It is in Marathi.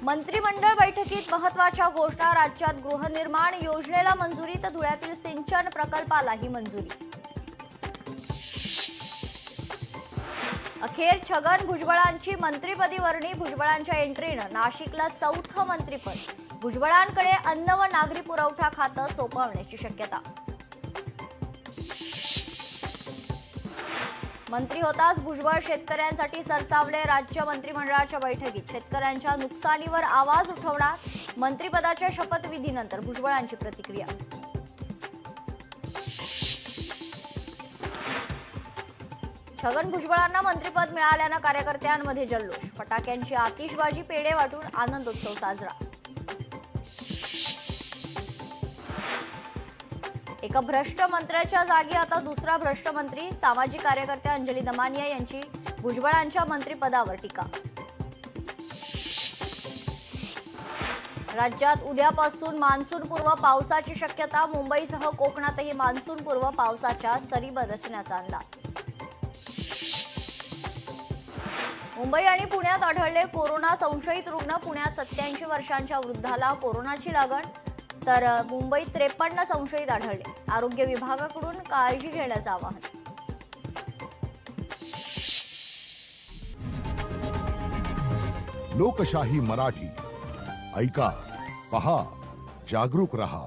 मंत्रिमंडळ बैठकीत महत्त्वाच्या घोषणा। राज्यात गृहनिर्माण योजनेला मंजुरी तर धुळ्यातील सिंचन प्रकल्पालाही मंजुरी। अखेर छगन भुजबळांची मंत्रिपदी वर्णी। भुजबळांच्या एंट्रीनं नाशिकला चौथं मंत्रिपद। भुजबळांकडे अन्न व नागरी पुरवठा खातं सोपवण्याची शक्यता। मंत्री होताच भुजबळ शेतकऱ्यांसाठी सरसावले। राज्य मंत्रिमंडळाच्या बैठकीत शेतकऱ्यांच्या नुकसानीवर आवाज उठवणार। मंत्रिपदाच्या शपथविधीनंतर भुजबळांची प्रतिक्रिया। छगन भुजबळांना मंत्रिपद मिळाल्यानं कार्यकर्त्यांमध्ये जल्लोष। फटाक्यांची आतिषबाजी, पेढे वाटून आनंदोत्सव साजरा। एका भ्रष्ट मंत्र्याच्या जागी आता दुसरा भ्रष्ट मंत्री। सामाजिक कार्यकर्त्या अंजली दमानिया यांची भुजबळांच्या मंत्रिपदावर टीका। राज्यात उद्यापासून मान्सूनपूर्व पावसाची शक्यता। मुंबईसह कोकणातही मान्सूनपूर्व पावसाच्या सरी बरसण्याचा अंदाज। मुंबई आणि पुण्यात आढळले कोरोना संशयित रुग्ण। पुण्यात 87 वर्षांच्या वृद्धाला कोरोनाची लागण, तर मुंबईत 53 संशयित आढळले। आरोग्य विभागाकडून काळजी घेण्याचं आवाहन। लोकशाही मराठी ऐका, पहा, जागरूक रहा।